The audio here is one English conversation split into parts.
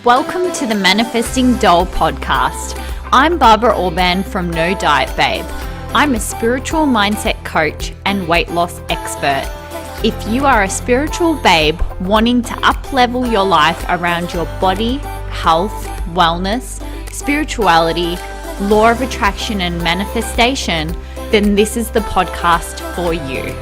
Welcome to the Manifesting Doll podcast. I'm Barbara Orban from No Diet Babe. I'm a spiritual mindset coach and weight loss expert. If you are a spiritual babe wanting to up-level your life around your body, health, wellness, spirituality, law of attraction and manifestation, then this is the podcast for you.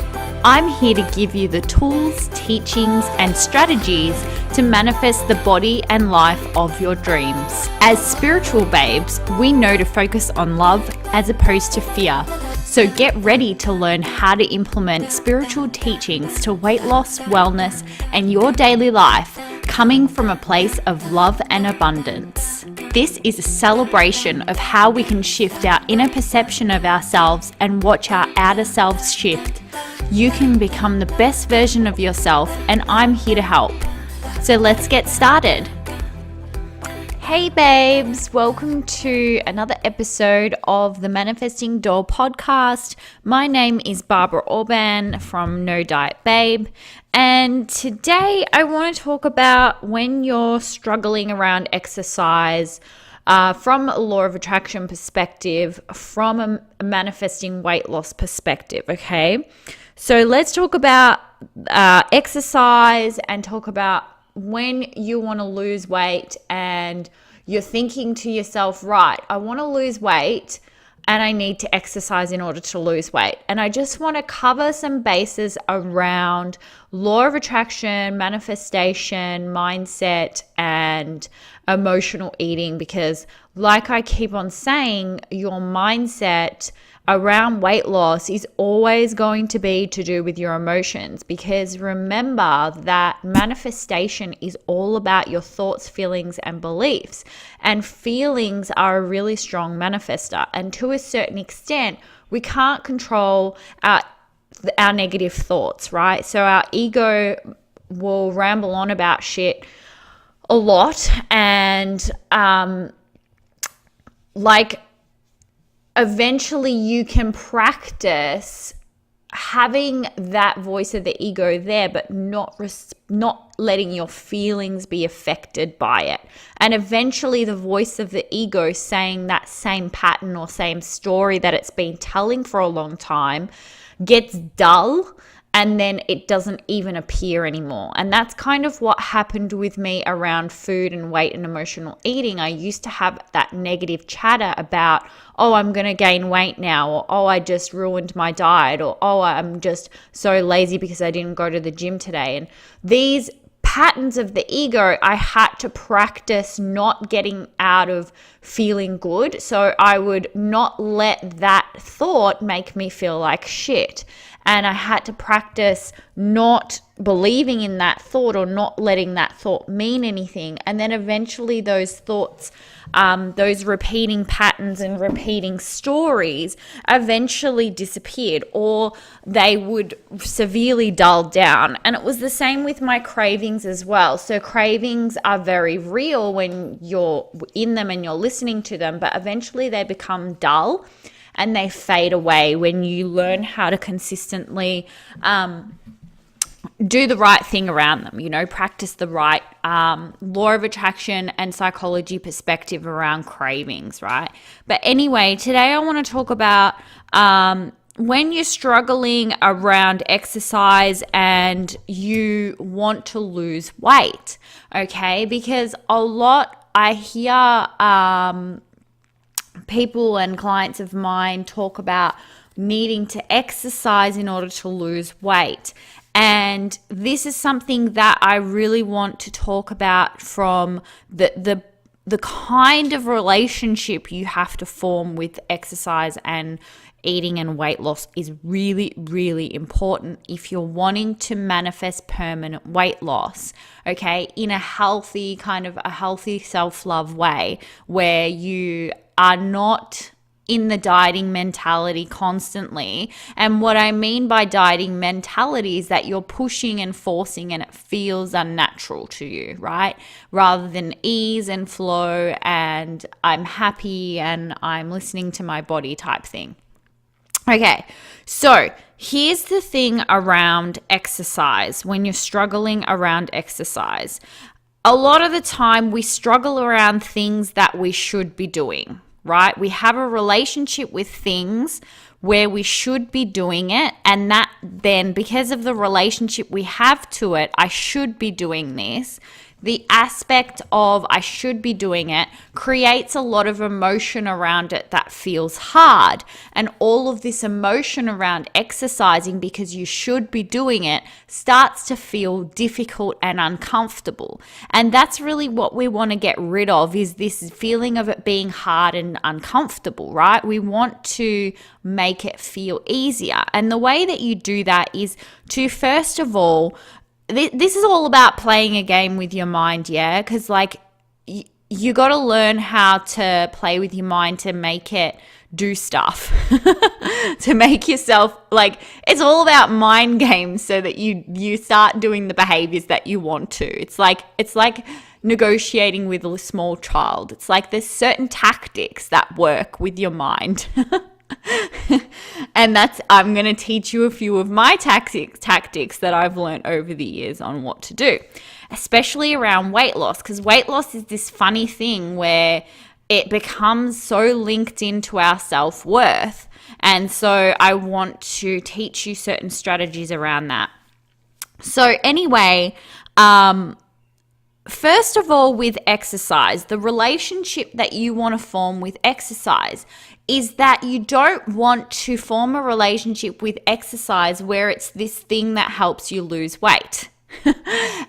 I'm here to give you the tools, teachings, and strategies to manifest the body and life of your dreams. As spiritual babes, we know to focus on love as opposed to fear. So get ready to learn how to implement spiritual teachings to weight loss, wellness, and your daily life, coming from a place of love and abundance. This is a celebration of how we can shift our inner perception of ourselves and watch our outer selves shift. You can become the best version of yourself, and I'm here to help. So let's get started. Hey babes, welcome to another episode of the Manifesting Doll podcast. My name is Barbara Orban from No Diet Babe, and today I want to talk about when you're struggling around exercise from a law of attraction perspective, from a manifesting weight loss perspective, okay? So let's talk about exercise and talk about when you want to lose weight and you're thinking to yourself, right, I want to lose weight and I need to exercise in order to lose weight. And I just want to cover some bases around law of attraction, manifestation, mindset, and emotional eating, because like I keep on saying, your mindset around weight loss is always going to be to do with your emotions, because remember that manifestation is all about your thoughts, feelings, and beliefs, and feelings are a really strong manifester, and to a certain extent we can't control our negative thoughts, right? So our ego will ramble on about shit a lot, and eventually you can practice having that voice of the ego there, but not letting your feelings be affected by it. And eventually the voice of the ego saying that same pattern or same story that it's been telling for a long time gets dull, and then it doesn't even appear anymore. And that's kind of what happened with me around food and weight and emotional eating. I used to have that negative chatter about, oh, I'm going to gain weight now, or oh, I just ruined my diet, or oh, I'm just so lazy because I didn't go to the gym today. And these patterns of the ego, I had to practice not getting out of feeling good. So I would not let that thought make me feel like shit. And I had to practice not believing in that thought or not letting that thought mean anything. And then eventually those thoughts, those repeating patterns and repeating stories eventually disappeared, or they would severely dull down. And it was the same with my cravings as well. So cravings are very real when you're in them and you're listening to them, but eventually they become dull and they fade away when you learn how to consistently do the right thing around them, practice the right law of attraction and psychology perspective around cravings, right? But anyway, today I want to talk about when you're struggling around exercise and you want to lose weight, okay? Because a lot I hear people and clients of mine talk about needing to exercise in order to lose weight. And this is something that I really want to talk about from the kind of relationship you have to form with exercise and eating and weight loss is really, really important if you're wanting to manifest permanent weight loss, okay, in a healthy self-love way where you are not in the dieting mentality constantly. And what I mean by dieting mentality is that you're pushing and forcing and it feels unnatural to you, right? Rather than ease and flow and I'm happy and I'm listening to my body type thing. Okay, so here's the thing around exercise when you're struggling around exercise. a lot of the time we struggle around things that we should be doing, right? We have a relationship with things where we should be doing it, and that then, because of the relationship we have to it, I should be doing this. The aspect of I should be doing it creates a lot of emotion around it that feels hard. And all of this emotion around exercising because you should be doing it starts to feel difficult and uncomfortable. And that's really what we want to get rid of, is this feeling of it being hard and uncomfortable, right? We want to make it feel easier. And the way that you do that is to, first of all, this is all about playing a game with your mind, yeah? Because like you got to learn how to play with your mind to make it do stuff, to make yourself, like, it's all about mind games so that you start doing the behaviors that you want to. It's like negotiating with a small child. It's like there's certain tactics that work with your mind. And I'm going to teach you a few of my tactics that I've learned over the years on what to do, especially around weight loss, because weight loss is this funny thing where it becomes so linked into our self-worth. And so I want to teach you certain strategies around that. So anyway, first of all, with exercise, the relationship that you want to form with exercise is that you don't want to form a relationship with exercise where it's this thing that helps you lose weight. And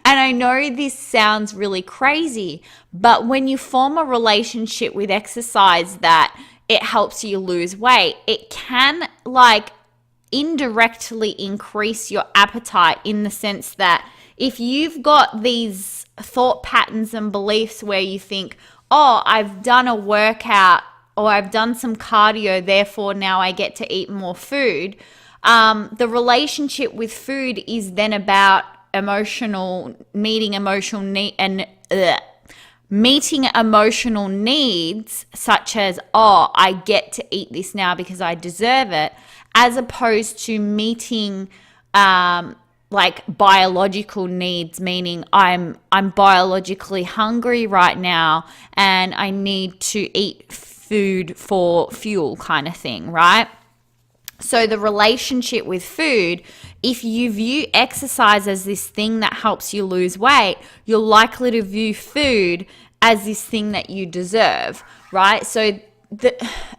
I know this sounds really crazy, but when you form a relationship with exercise that it helps you lose weight, it can like indirectly increase your appetite, in the sense that if you've got these thought patterns and beliefs where you think, oh, I've done a workout or I've done some cardio, therefore now I get to eat more food. The relationship with food is then about meeting emotional needs, such as, oh, I get to eat this now because I deserve it, as opposed to meeting like biological needs, meaning I'm biologically hungry right now and I need to eat food for fuel, kind of thing, right? So the relationship with food, if you view exercise as this thing that helps you lose weight, you're likely to view food as this thing that you deserve, right? So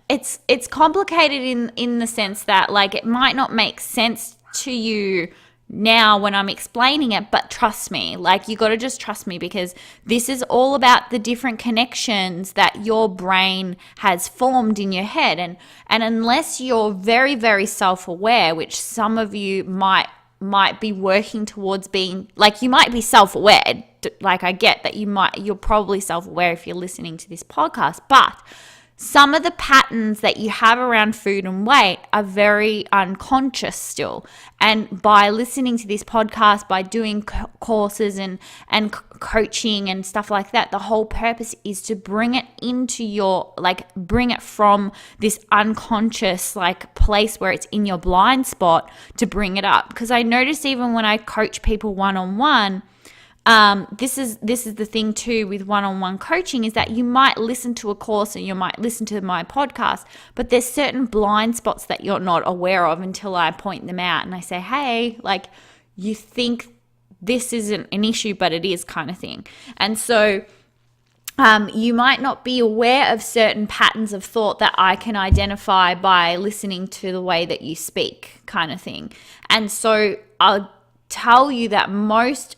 it's complicated in the sense that, like, it might not make sense to you now when I'm explaining it, but trust me, like, you got to just trust me, because this is all about the different connections that your brain has formed in your head. And unless you're very, very self-aware, which some of you might be working towards being, like, you might be self-aware, like, I get that you're probably self-aware if you're listening to this podcast, but some of the patterns that you have around food and weight are very unconscious still. And by listening to this podcast, by doing courses and coaching and stuff like that, the whole purpose is to bring it into your, like, bring it from this unconscious, like, place where it's in your blind spot to bring it up. Because I notice even when I coach people one-on-one, this is the thing too with one-on-one coaching, is that you might listen to a course and you might listen to my podcast, but there's certain blind spots that you're not aware of until I point them out and I say, hey, like, you think this isn't an issue, but it is, kind of thing. And so you might not be aware of certain patterns of thought that I can identify by listening to the way that you speak, kind of thing. And so I'll tell you that most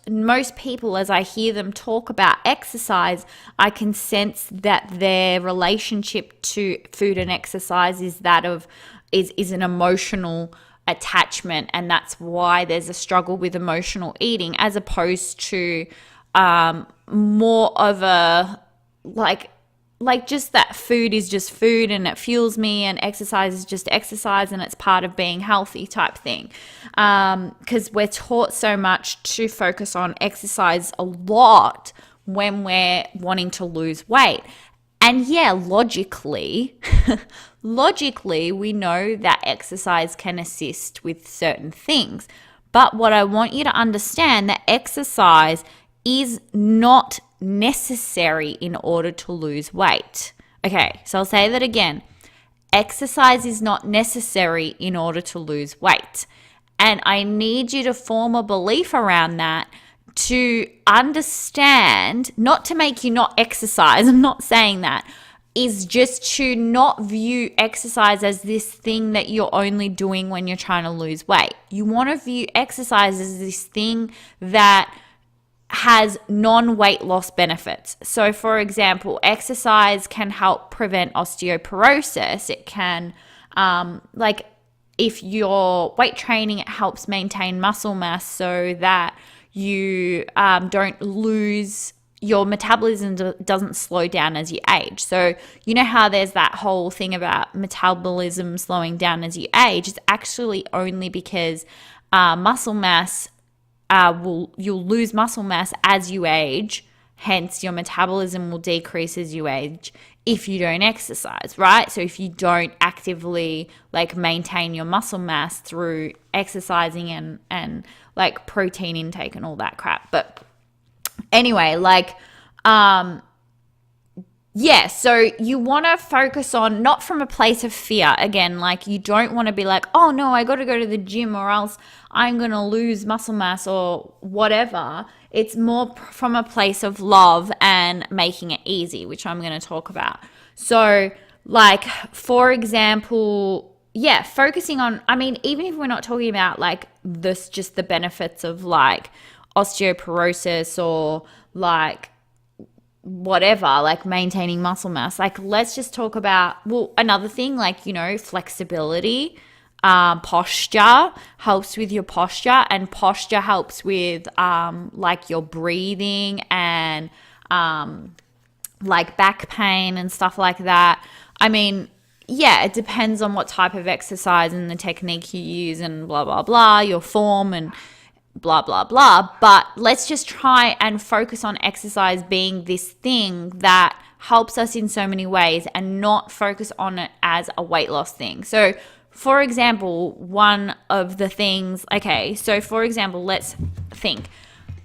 people, as I hear them talk about exercise, I can sense that their relationship to food and exercise is that of is an emotional attachment, and that's why there's a struggle with emotional eating, as opposed to more of a like just that food is just food and it fuels me, and exercise is just exercise and it's part of being healthy type thing. Because we're taught so much to focus on exercise a lot when we're wanting to lose weight. And yeah, logically, we know that exercise can assist with certain things. But what I want you to understand, that exercise is not necessary in order to lose weight. Okay, so I'll say that again. Exercise is not necessary in order to lose weight. And I need you to form a belief around that, to understand, not to make you not exercise, I'm not saying that, is just to not view exercise as this thing that you're only doing when you're trying to lose weight. You want to view exercise as this thing that has non-weight loss benefits. So for example, exercise can help prevent osteoporosis. It can, if you're weight training, it helps maintain muscle mass so that you don't lose, your metabolism doesn't slow down as you age. So you know how there's that whole thing about metabolism slowing down as you age? It's actually only because muscle mass, you'll lose muscle mass as you age, hence your metabolism will decrease as you age if you don't exercise, right? So if you don't actively maintain your muscle mass through exercising and protein intake and all that crap. But anyway, yeah, so you want to focus on, not from a place of fear. Again, you don't want to be like, oh no, I got to go to the gym or else I'm going to lose muscle mass or whatever. It's more from a place of love and making it easy, which I'm going to talk about. So for example, yeah, focusing on, even if we're not talking about just the benefits of osteoporosis or whatever, maintaining muscle mass, let's just talk about, another thing, flexibility, posture helps with your posture, and posture helps with your breathing and back pain and stuff like that. Yeah, it depends on what type of exercise and the technique you use and blah blah blah, your form and blah, blah, blah. But let's just try and focus on exercise being this thing that helps us in so many ways and not focus on it as a weight loss thing. So for example, one of the things, for example, let's think.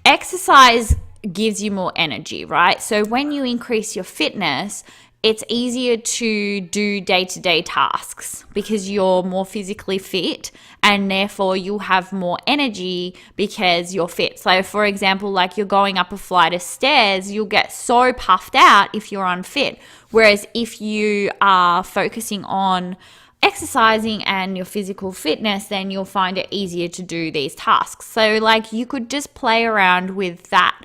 Exercise gives you more energy, right? So when you increase your fitness, it's easier to do day-to-day tasks because you're more physically fit, and therefore you'll have more energy because you're fit. So for example, you're going up a flight of stairs, you'll get so puffed out if you're unfit. Whereas if you are focusing on exercising and your physical fitness, then you'll find it easier to do these tasks. So you could just play around with that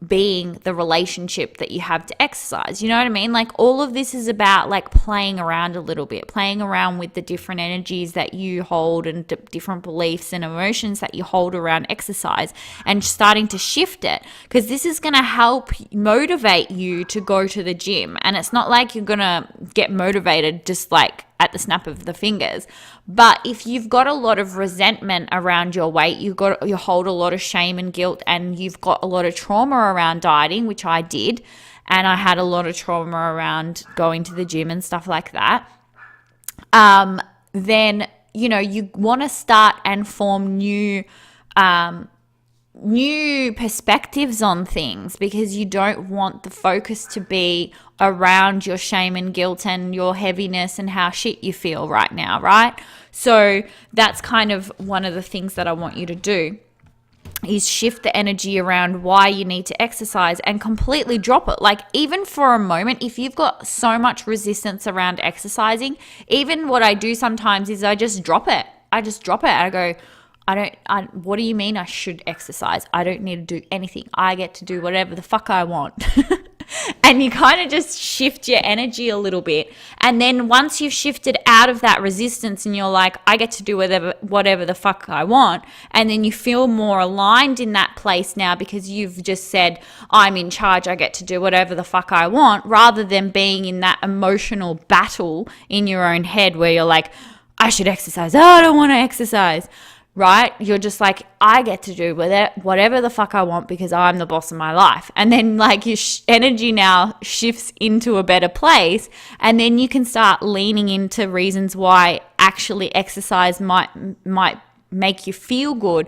being the relationship that you have to exercise. You know what I mean? All of this is about playing around a little bit, playing around with the different energies that you hold and different beliefs and emotions that you hold around exercise, and starting to shift it, because this is going to help motivate you to go to the gym. And it's not like you're going to get motivated just at the snap of the fingers. But if you've got a lot of resentment around your weight, you hold a lot of shame and guilt, and you've got a lot of trauma around dieting, which I did, and I had a lot of trauma around going to the gym and stuff like that, then you want to start and form new perspectives on things, because you don't want the focus to be around your shame and guilt and your heaviness and how shit you feel right now, right? So that's kind of one of the things that I want you to do, is shift the energy around why you need to exercise and completely drop it. Even for a moment, if you've got so much resistance around exercising, even what I do sometimes is I just drop it. I go, what do you mean I should exercise? I don't need to do anything. I get to do whatever the fuck I want. And you kind of just shift your energy a little bit. And then once you've shifted out of that resistance and you're like, I get to do whatever the fuck I want, and then you feel more aligned in that place now because you've just said, I'm in charge, I get to do whatever the fuck I want, rather than being in that emotional battle in your own head where you're like, I should exercise. Oh, I don't want to exercise. Right? You're just like, I get to do whatever the fuck I want because I'm the boss of my life. And then your energy now shifts into a better place, and then you can start leaning into reasons why actually exercise might make you feel good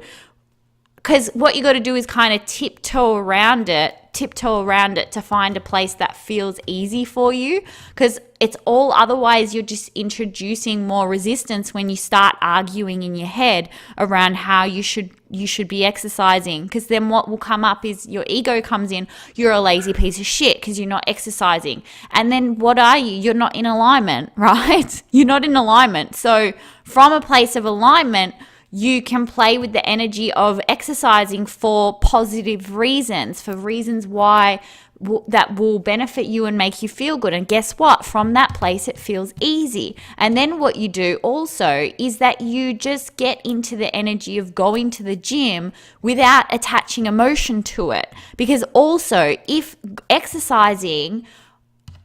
because what you got to do is kind of tiptoe around it to find a place that feels easy for you, because it's all otherwise you're just introducing more resistance when you start arguing in your head around how you should be exercising. Because then what will come up is your ego comes in. You're a lazy piece of shit because you're not exercising. And then what are you? You're not in alignment, right? You're not in alignment. So from a place of alignment, you can play with the energy of exercising for positive reasons, for reasons why that will benefit you and make you feel good. And guess what? From that place, it feels easy. And then what you do also is that you just get into the energy of going to the gym without attaching emotion to it. Because also, if exercising,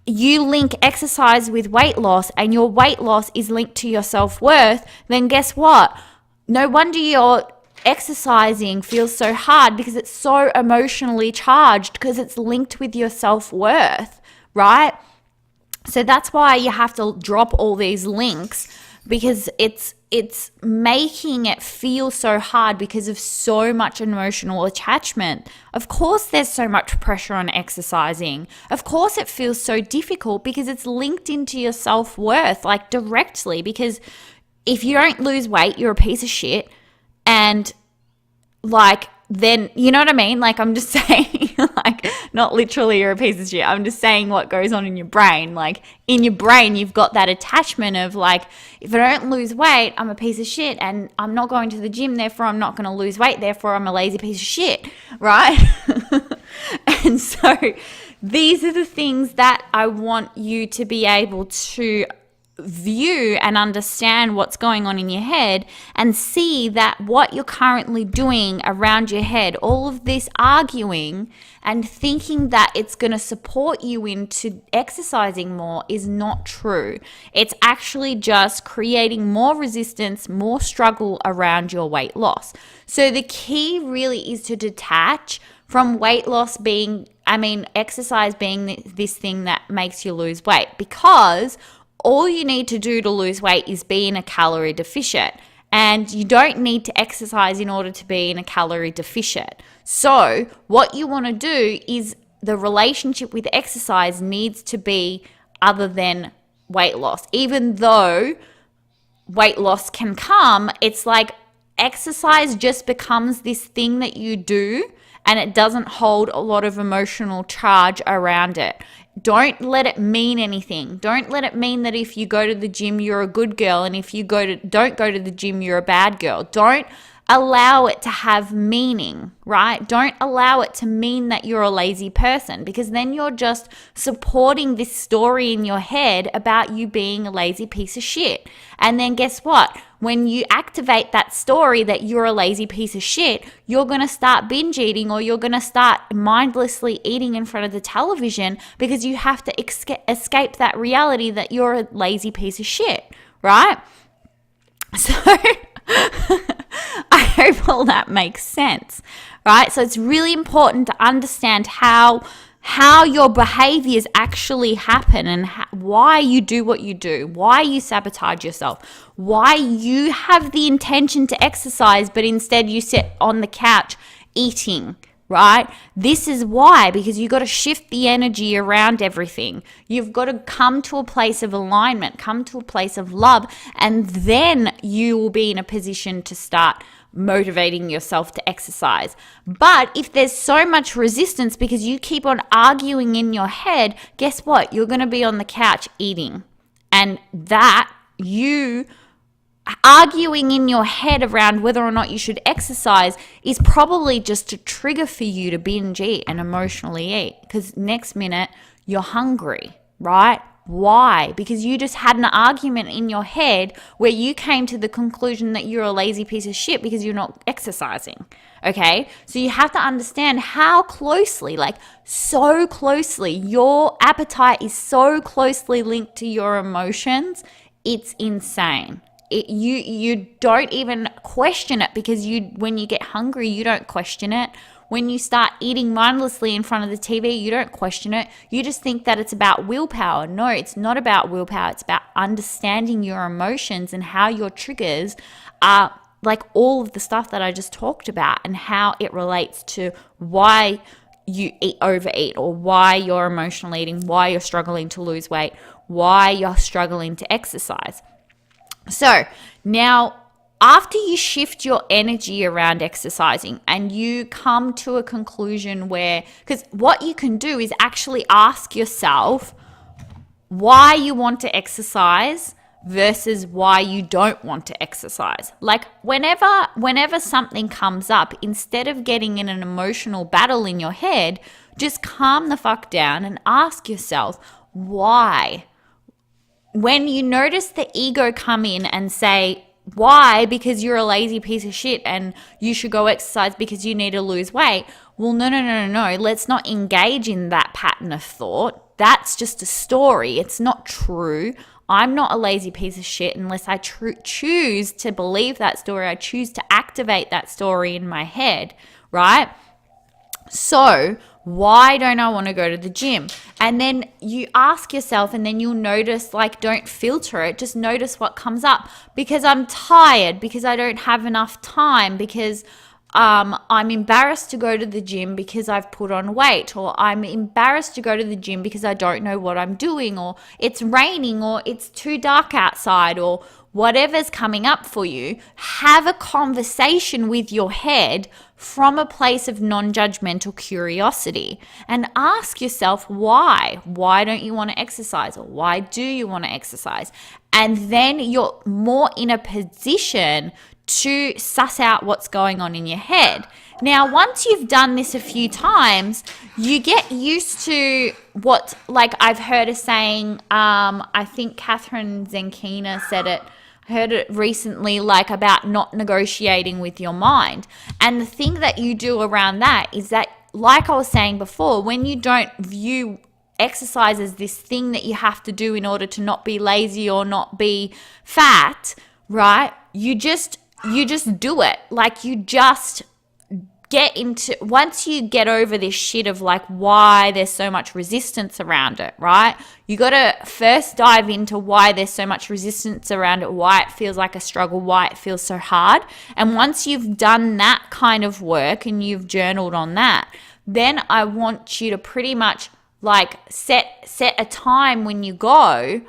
you link exercise with weight loss and your weight loss is linked to your self-worth, then guess what? No wonder your exercising feels so hard, because it's so emotionally charged, because it's linked with your self-worth, right? So that's why you have to drop all these links, because it's making it feel so hard because of so much emotional attachment. Of course there's so much pressure on exercising. Of course it feels so difficult because it's linked into your self-worth, like directly, because if you don't lose weight, you're a piece of shit. And like, then, you know what I mean? Like, I'm just saying, like, not literally you're a piece of shit. I'm just saying what goes on in your brain. Like, in your brain, you've got that attachment of like, if I don't lose weight, I'm a piece of shit, and I'm not going to the gym, therefore I'm not going to lose weight, therefore I'm a lazy piece of shit, right? And so these are the things that I want you to be able to view and understand what's going on in your head, and see that what you're currently doing around your head, all of this arguing and thinking that it's going to support you into exercising more, is not true. It's actually just creating more resistance, more struggle around your weight loss. So the key really is to detach from weight loss being, exercise being this thing that makes you lose weight, because all you need to do to lose weight is be in a calorie deficit, and you don't need to exercise in order to be in a calorie deficit. So what you want to do is, the relationship with exercise needs to be other than weight loss. Even though weight loss can come, it's like exercise just becomes this thing that you do, and it doesn't hold a lot of emotional charge around it. Don't let it mean anything. Don't let it mean that if you go to the gym, you're a good girl, and if you don't go to the gym, you're a bad girl. Don't allow it to have meaning, right? Don't allow it to mean that you're a lazy person, because then you're just supporting this story in your head about you being a lazy piece of shit. And then guess what? When you activate that story that you're a lazy piece of shit, you're going to start binge eating, or you're going to start mindlessly eating in front of the television, because you have to escape that reality that you're a lazy piece of shit, right? So I hope all that makes sense, right? So it's really important to understand how your behaviors actually happen, and why you do what you do, why you sabotage yourself, why you have the intention to exercise, but instead you sit on the couch eating, right? This is why, because you got to shift the energy around everything. You've got to come to a place of alignment, come to a place of love, and then you will be in a position to start motivating yourself to exercise. But if there's so much resistance because you keep on arguing in your head, guess what? You're going to be on the couch eating. And that, you arguing in your head around whether or not you should exercise, is probably just a trigger for you to binge eat and emotionally eat, because next minute you're hungry, right? Why? Because you just had an argument in your head where you came to the conclusion that you're a lazy piece of shit because you're not exercising. Okay? So you have to understand how closely, like so closely, your appetite is so closely linked to your emotions. It's insane. You don't even question it, because when you get hungry, you don't question it. When you start eating mindlessly in front of the TV, you don't question it. You just think that it's about willpower. No, it's not about willpower. It's about understanding your emotions and how your triggers are like all of the stuff that I just talked about and how it relates to why you overeat, or why you're emotional eating, why you're struggling to lose weight, why you're struggling to exercise. So now, after you shift your energy around exercising and you come to a conclusion where, because what you can do is actually ask yourself why you want to exercise versus why you don't want to exercise. Like whenever something comes up, instead of getting in an emotional battle in your head, just calm the fuck down and ask yourself why. When you notice the ego come in and say, why? Because you're a lazy piece of shit and you should go exercise because you need to lose weight. Well, no. Let's not engage in that pattern of thought. That's just a story. It's not true. I'm not a lazy piece of shit unless I choose to believe that story. I choose to activate that story in my head, right? So why don't I want to go to the gym? And then you ask yourself, and then you'll notice, like, don't filter it. Just notice what comes up. Because I'm tired, because I don't have enough time, because I'm embarrassed to go to the gym because I've put on weight, or I'm embarrassed to go to the gym because I don't know what I'm doing, or it's raining, or it's too dark outside, or whatever's coming up for you. Have a conversation with your head from a place of non-judgmental curiosity and ask yourself why. Why don't you want to exercise, or why do you want to exercise? And then you're more in a position to suss out what's going on in your head. Now, once you've done this a few times, you get used to what, like I've heard a saying, I think Catherine Zenkina said it, I heard it recently, like about not negotiating with your mind. And the thing that you do around that is that, like I was saying before, when you don't view exercise as this thing that you have to do in order to not be lazy or not be fat, right? You just do it. Like, you just get into, once you get over this shit of like why there's so much resistance around it, right? You got to first dive into why there's so much resistance around it, why it feels like a struggle, why it feels so hard. And once you've done that kind of work and you've journaled on that, then I want you to pretty much like set a time when you go,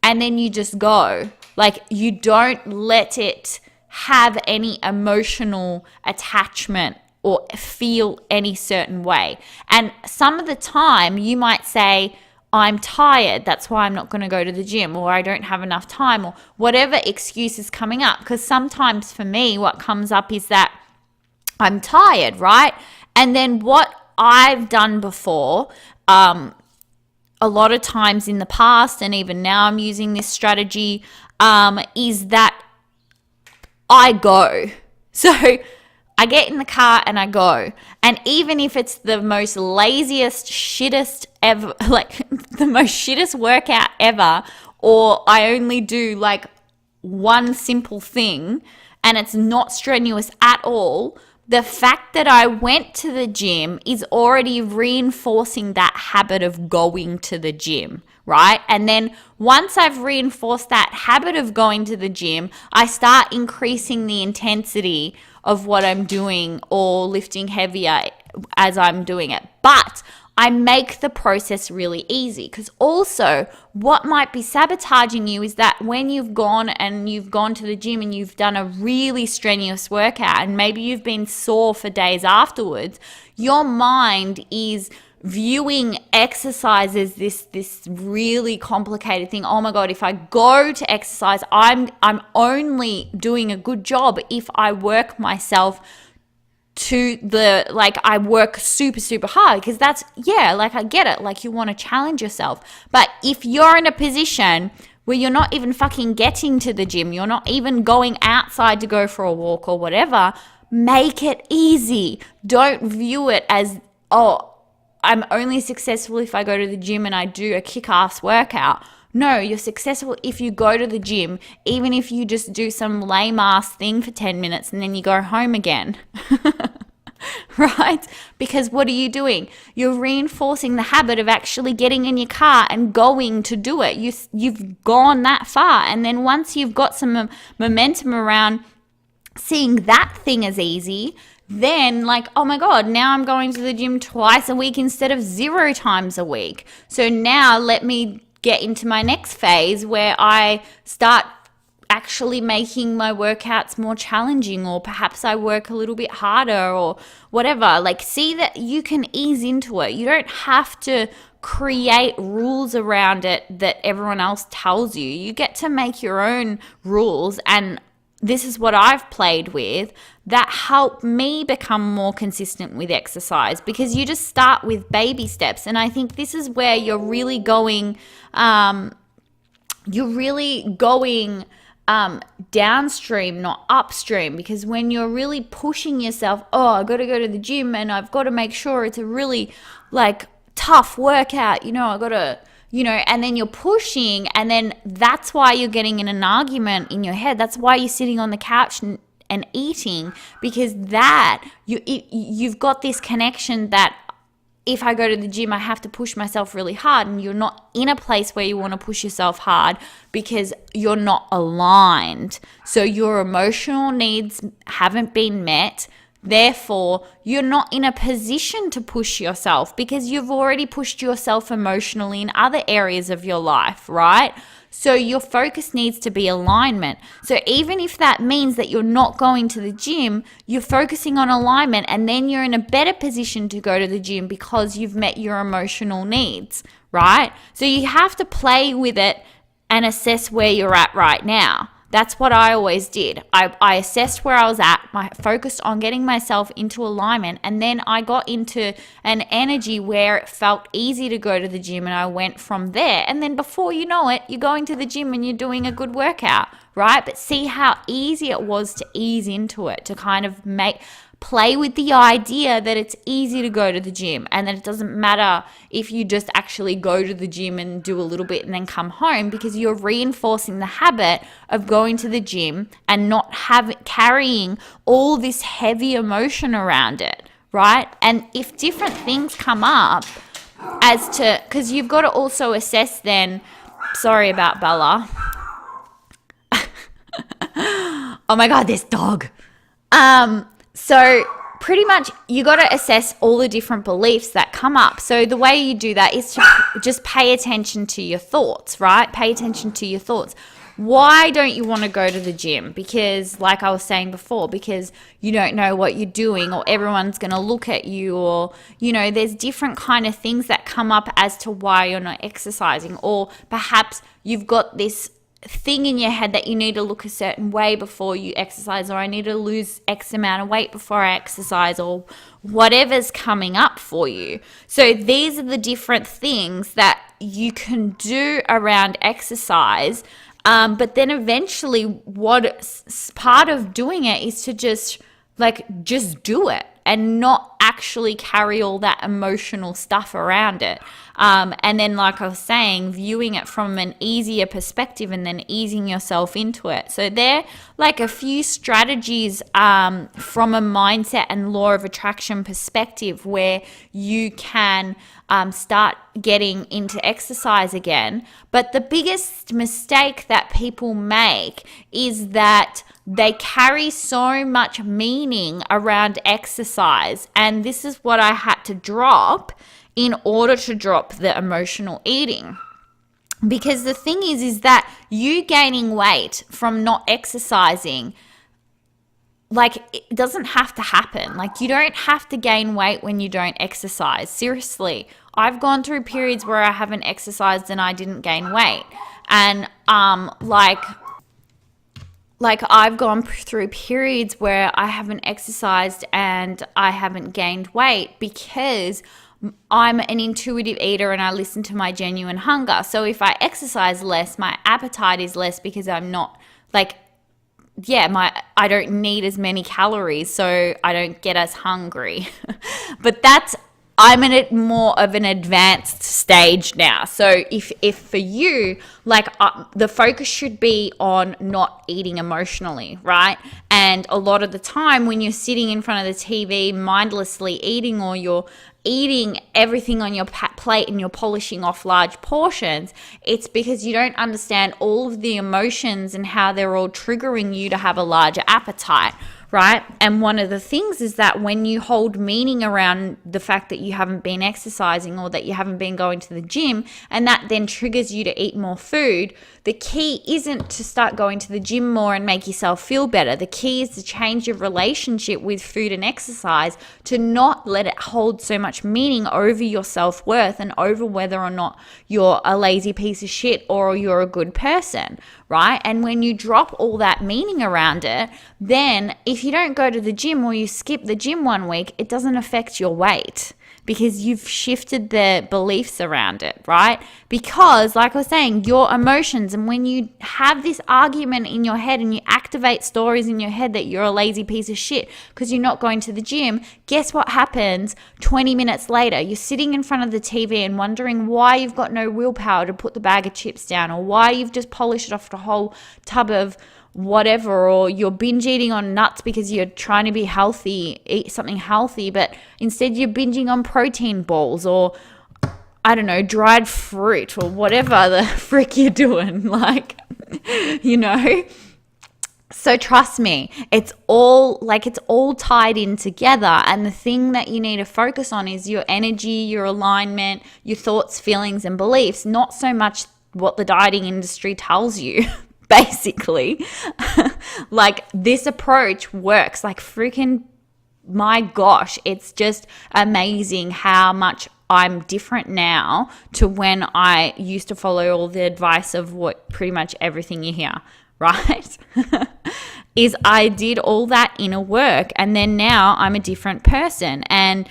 and then you just go. Like, you don't let it have any emotional attachment or feel any certain way. And some of the time you might say, I'm tired, that's why I'm not going to go to the gym, or I don't have enough time, or whatever excuse is coming up. Because sometimes for me, what comes up is that I'm tired, right? And then what I've done before, a lot of times in the past, and even now I'm using this strategy, is that I go. So I get in the car and I go. And even if it's the most laziest, shittest ever, like the most shittest workout ever, or I only do like one simple thing and it's not strenuous at all, the fact that I went to the gym is already reinforcing that habit of going to the gym, right? And then once I've reinforced that habit of going to the gym, I start increasing the intensity of what I'm doing or lifting heavier as I'm doing it. But I make the process really easy, because also what might be sabotaging you is that when you've gone to the gym and you've done a really strenuous workout and maybe you've been sore for days afterwards, your mind is viewing exercise as this really complicated thing. Oh my God, if I go to exercise, I'm only doing a good job if I work myself to the, like, I work super, super hard, because that's, yeah, like I get it. Like, you want to challenge yourself. But if you're in a position where you're not even fucking getting to the gym, you're not even going outside to go for a walk or whatever, make it easy. Don't view it as, oh, I'm only successful if I go to the gym and I do a kick-ass workout. No, you're successful if you go to the gym, even if you just do some lame-ass thing for 10 minutes and then you go home again. Right? Because what are you doing? You're reinforcing the habit of actually getting in your car and going to do it. You've gone that far. And then once you've got some momentum around seeing that thing as easy, then like, oh my God, now I'm going to the gym twice a week instead of 0 times a week. So now let me get into my next phase where I start actually making my workouts more challenging, or perhaps I work a little bit harder or whatever. Like, see that you can ease into it. You don't have to create rules around it that everyone else tells you. You get to make your own rules, and this is what I've played with that help me become more consistent with exercise, because you just start with baby steps. And I think this is where you're really going downstream, not upstream, because when you're really pushing yourself, oh, I got to go to the gym and I've got to make sure it's a really like tough workout, I got to, and then you're pushing, and then that's why you're getting in an argument in your head. That's why you're sitting on the couch and eating, because you've got this connection that if I go to the gym, I have to push myself really hard, and you're not in a place where you want to push yourself hard because you're not aligned. So your emotional needs haven't been met. Therefore, you're not in a position to push yourself because you've already pushed yourself emotionally in other areas of your life, right? So your focus needs to be alignment. So even if that means that you're not going to the gym, you're focusing on alignment, and then you're in a better position to go to the gym because you've met your emotional needs, right? So you have to play with it and assess where you're at right now. That's what I always did. I assessed where I was at, I focused on getting myself into alignment, and then I got into an energy where it felt easy to go to the gym, and I went from there. And then before you know it, you're going to the gym and you're doing a good workout, right? But see how easy it was to ease into it, to kind of play with the idea that it's easy to go to the gym, and that it doesn't matter if you just actually go to the gym and do a little bit and then come home, because you're reinforcing the habit of going to the gym and not carrying all this heavy emotion around it, right? And if different things come up because you've got to also assess then, sorry about Bella. Oh my God, this dog. So pretty much you got to assess all the different beliefs that come up. So the way you do that is to just pay attention to your thoughts, right? Pay attention to your thoughts. Why don't you want to go to the gym? Because like I was saying before, because you don't know what you're doing, or everyone's going to look at you, or, there's different kind of things that come up as to why you're not exercising. Or perhaps you've got this thing in your head that you need to look a certain way before you exercise, or I need to lose X amount of weight before I exercise, or whatever's coming up for you. So these are the different things that you can do around exercise. But then eventually what's part of doing it is to just do it and not actually carry all that emotional stuff around it. And then, like I was saying, viewing it from an easier perspective and then easing yourself into it. So they're like a few strategies from a mindset and law of attraction perspective where you can start getting into exercise again. But the biggest mistake that people make is that they carry so much meaning around exercise. And this is what I had to drop in order to drop the emotional eating. Because the thing is that you gaining weight from not exercising, it doesn't have to happen. You don't have to gain weight when you don't exercise. Seriously, I've gone through periods where I haven't exercised and I didn't gain weight. And I've gone through periods where I haven't exercised and I haven't gained weight because I'm an intuitive eater and I listen to my genuine hunger. So if I exercise less, my appetite is less because I'm not I don't need as many calories, so I don't get as hungry. But I'm in more of an advanced stage now. So if for you, the focus should be on not eating emotionally, right? And a lot of the time when you're sitting in front of the TV mindlessly eating, or you're eating everything on your plate and you're polishing off large portions, it's because you don't understand all of the emotions and how they're all triggering you to have a larger appetite, right? And one of the things is that when you hold meaning around the fact that you haven't been exercising or that you haven't been going to the gym, and that then triggers you to eat more food, the key isn't to start going to the gym more and make yourself feel better. The key is to change your relationship with food and exercise, to not let it hold so much meaning over your self-worth and over whether or not you're a lazy piece of shit or you're a good person, right? And when you drop all that meaning around it, then if you don't go to the gym or you skip the gym 1 week, it doesn't affect your weight because you've shifted the beliefs around it, right? Because like I was saying, your emotions, and when you have this argument in your head and you activate stories in your head that you're a lazy piece of shit because you're not going to the gym, guess what happens 20 minutes later? You're sitting in front of the TV and wondering why you've got no willpower to put the bag of chips down, or why you've just polished off the whole tub of whatever, or you're binge eating on nuts because you're trying to be healthy, eat something healthy, but instead you're binging on protein balls, or I don't know, dried fruit, or whatever the frick you're doing, like, you know. So trust me, it's all tied in together. And the thing that you need to focus on is your energy, your alignment, your thoughts, feelings, and beliefs, not so much what the dieting industry tells you. Basically, like, this approach works. Like, freaking, my gosh, it's just amazing how much I'm different now to when I used to follow all the advice of what pretty much everything you hear, right? Is I did all that inner work, and then now I'm a different person, and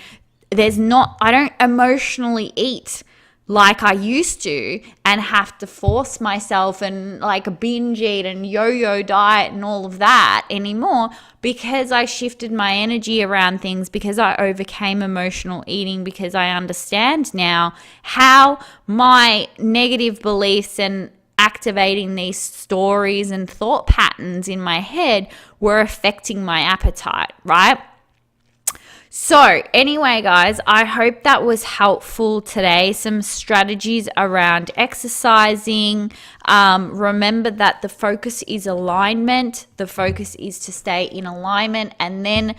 I don't emotionally eat like I used to and have to force myself and like binge eat and yo-yo diet and all of that anymore, because I shifted my energy around things, because I overcame emotional eating, because I understand now how my negative beliefs and activating these stories and thought patterns in my head were affecting my appetite, right? So anyway, guys, I hope that was helpful today. Some strategies around exercising. Remember that the focus is alignment. The focus is to stay in alignment. And then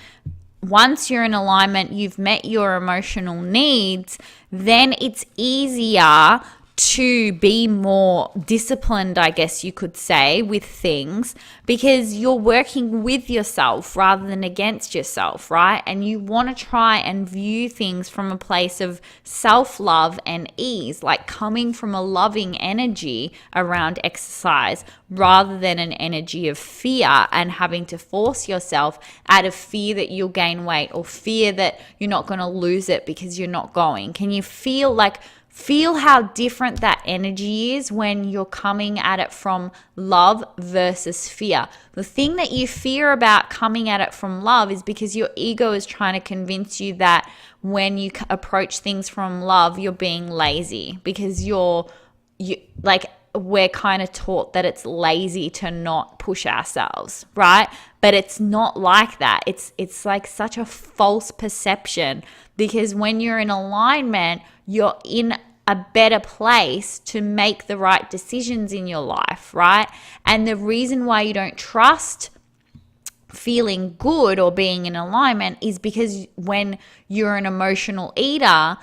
once you're in alignment, you've met your emotional needs, then it's easier to be more disciplined, I guess you could say, with things, because you're working with yourself rather than against yourself, right? And you want to try and view things from a place of self-love and ease, like coming from a loving energy around exercise rather than an energy of fear and having to force yourself out of fear that you'll gain weight or fear that you're not going to lose it because you're not going. Can you feel how different that energy is when you're coming at it from love versus fear? The thing that you fear about coming at it from love is because your ego is trying to convince you that when you approach things from love, you're being lazy, because we're kind of taught that it's lazy to not push ourselves, right? But it's not like that. It's like such a false perception, because when you're in alignment, you're in a better place to make the right decisions in your life, right? And the reason why you don't trust feeling good or being in alignment is because when you're an emotional eater,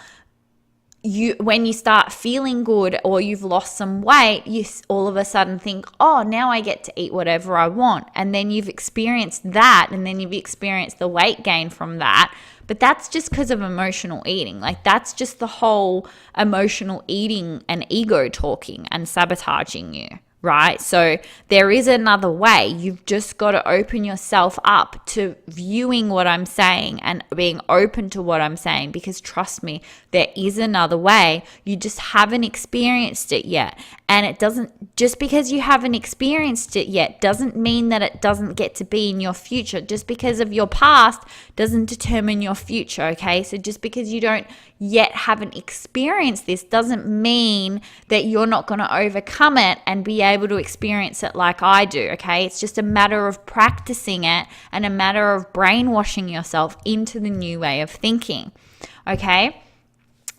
when you start feeling good or you've lost some weight, you all of a sudden think, oh, now I get to eat whatever I want. And then you've experienced that, and then you've experienced the weight gain from that. But that's just because of emotional eating. Like, that's just the whole emotional eating and ego talking and sabotaging you, right? So there is another way. You've just got to open yourself up to viewing what I'm saying and being open to what I'm saying, because trust me, there is another way. You just haven't experienced it yet. And it doesn't, just because you haven't experienced it yet doesn't mean that it doesn't get to be in your future. Just because of your past doesn't determine your future, okay? So just because you don't yet haven't experienced this doesn't mean that you're not going to overcome it and be able to experience it like I do, okay? It's just a matter of practicing it and a matter of brainwashing yourself into the new way of thinking, okay?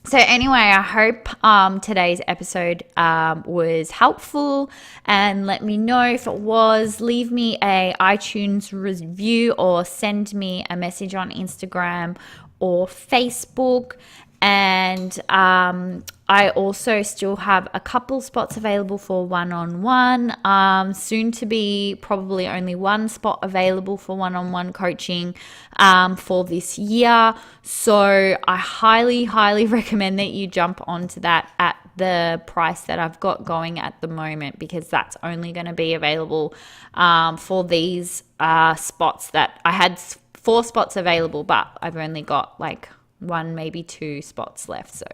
So anyway, I hope today's episode was helpful, and let me know if it was. Leave me a iTunes review or send me a message on Instagram or Facebook. And I also still have a couple spots available for one-on-one. Soon to be probably only one spot available for one-on-one coaching for this year. So I highly, highly recommend that you jump onto that at the price that I've got going at the moment, because that's only going to be available for these spots that I had 4 spots available, but I've only got like 1, maybe 2 spots left. So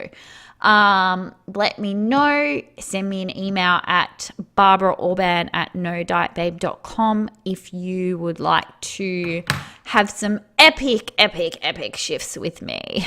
let me know. Send me an email at barbaraorban@nodietbabe.com if you would like to have some epic shifts with me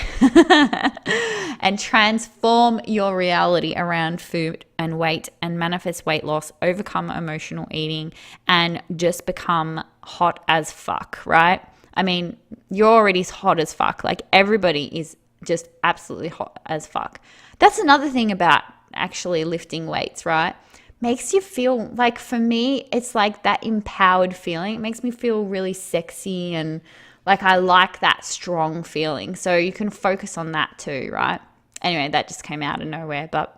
and transform your reality around food and weight and manifest weight loss, overcome emotional eating, and just become hot as fuck, right? I mean, you're already hot as fuck. Like, everybody is just absolutely hot as fuck. That's another thing about actually lifting weights, right? Makes you feel like, for me, it's like that empowered feeling. It makes me feel really sexy, and like I like that strong feeling. So you can focus on that too, right? Anyway, that just came out of nowhere, but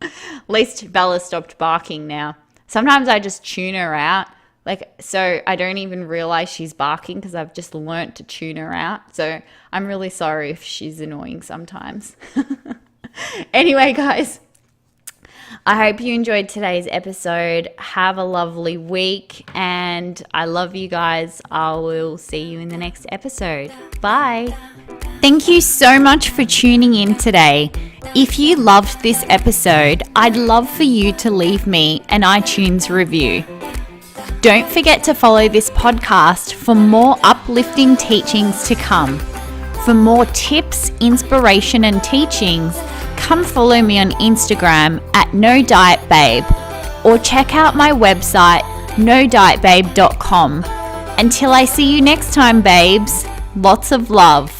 at least Bella stopped barking now. Sometimes I just tune her out. So I don't even realize she's barking because I've just learnt to tune her out. So I'm really sorry if she's annoying sometimes. Anyway, guys, I hope you enjoyed today's episode. Have a lovely week, and I love you guys. I will see you in the next episode. Bye. Thank you so much for tuning in today. If you loved this episode, I'd love for you to leave me an iTunes review. Don't forget to follow this podcast for more uplifting teachings to come. For more tips, inspiration, and teachings, come follow me on Instagram at NoDietBabe, or check out my website, nodietbabe.com. Until I see you next time, babes, lots of love.